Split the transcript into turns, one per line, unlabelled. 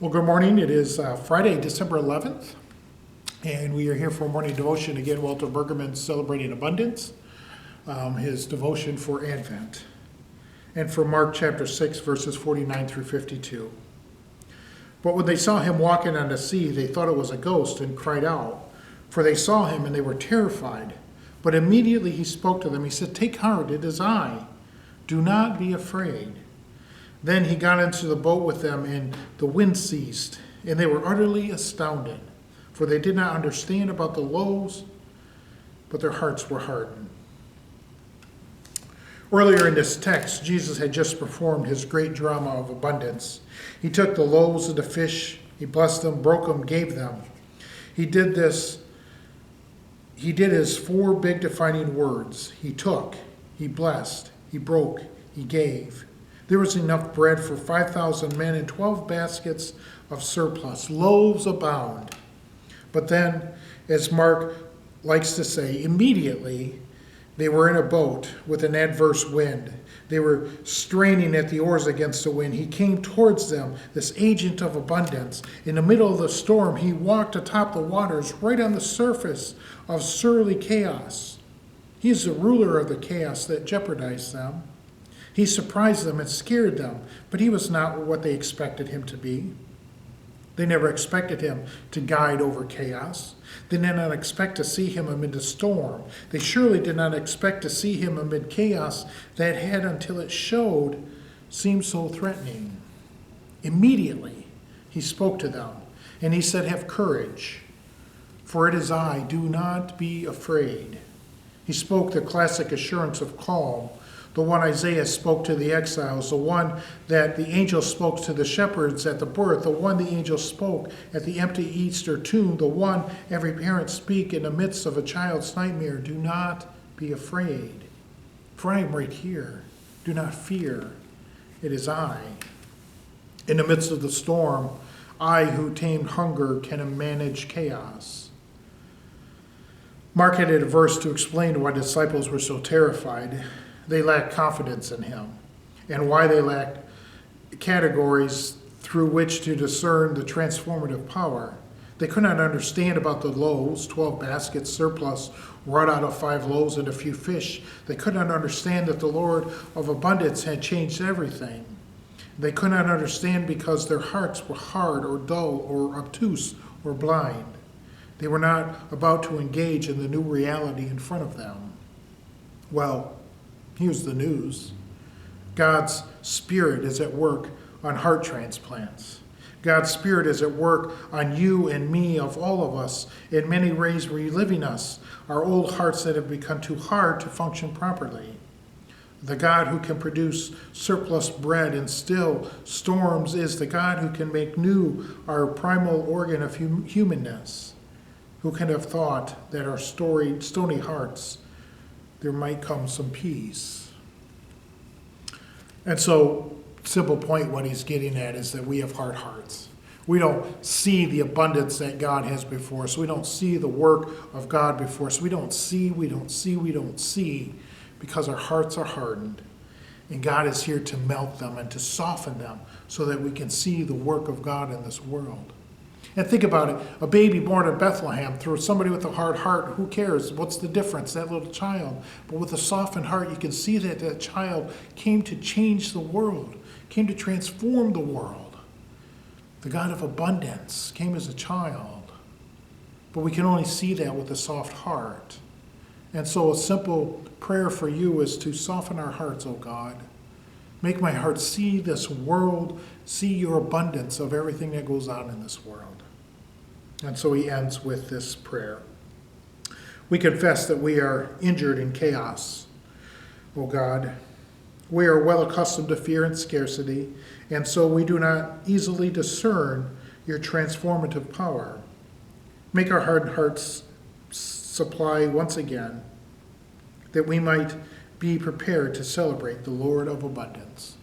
Well, good morning. It is Friday, December 11th, and we are here for a morning devotion. Again, Walter Bergerman's Celebrating Abundance, his devotion for Advent, and for Mark chapter 6, verses 49 through 52. But when they saw him walking on the sea, they thought it was a ghost and cried out, for they saw him and they were terrified. But immediately he spoke to them. He said, "Take heart, it is I. Do not be afraid." Then he got into the boat with them, and the wind ceased, and they were utterly astounded, for they did not understand about the loaves, but their hearts were hardened. Earlier in this text, Jesus had just performed his great drama of abundance. He took the loaves and the fish, he blessed them, broke them, gave them. He did his four big defining words. He took, he blessed, he broke, he gave. There was enough bread for 5,000 men and 12 baskets of surplus. Loaves abound. But then, as Mark likes to say, immediately they were in a boat with an adverse wind. They were straining at the oars against the wind. He came towards them, this agent of abundance. In the middle of the storm, he walked atop the waters, right on the surface of surly chaos. He is the ruler of the chaos that jeopardized them. He surprised them and scared them, but he was not what they expected him to be. They never expected him to guide over chaos. They did not expect to see him amid the storm. They surely did not expect to see him amid chaos that had, until it showed, seemed so threatening. Immediately, he spoke to them, and he said, "Have courage, for it is I. Do not be afraid." He spoke the classic assurance of calm, the one Isaiah spoke to the exiles, the one that the angel spoke to the shepherds at the birth, the one the angel spoke at the empty Easter tomb, the one every parent speak in the midst of a child's nightmare. Do not be afraid, for I am right here. Do not fear. It is I. In the midst of the storm, I who tamed hunger can manage chaos. Mark added a verse to explain why the disciples were so terrified. They lacked confidence in him, and why they lacked categories through which to discern the transformative power. They could not understand about the loaves, 12 baskets surplus wrought out of 5 loaves and a few fish. They could not understand that the Lord of abundance had changed everything. They could not understand because their hearts were hard or dull or obtuse or blind. They were not about to engage in the new reality in front of them. Well, here's the news. God's Spirit is at work on heart transplants. God's Spirit is at work on you and me, of all of us, in many ways reliving us, our old hearts that have become too hard to function properly. The God who can produce surplus bread and still storms is the God who can make new our primal organ of humanness. Who can have thought that our stony hearts, there might come some peace? And so, simple point, what he's getting at is that we have hard hearts. We don't see the abundance that God has before us. We don't see the work of God before us. We don't see, because our hearts are hardened. And God is here to melt them and to soften them so that we can see the work of God in this world. And think about it, a baby born in Bethlehem through somebody with a hard heart, who cares? What's the difference? That little child. But with a softened heart, you can see that that child came to change the world, came to transform the world. The God of abundance came as a child. But we can only see that with a soft heart. And so a simple prayer for you is to soften our hearts, O God. Make my heart see this world, see your abundance of everything that goes on in this world. And so he ends with this prayer. We confess that we are injured in chaos, O God. We are well accustomed to fear and scarcity, and so we do not easily discern your transformative power. Make our hardened hearts supply once again, that we might be prepared to celebrate the Lord of abundance.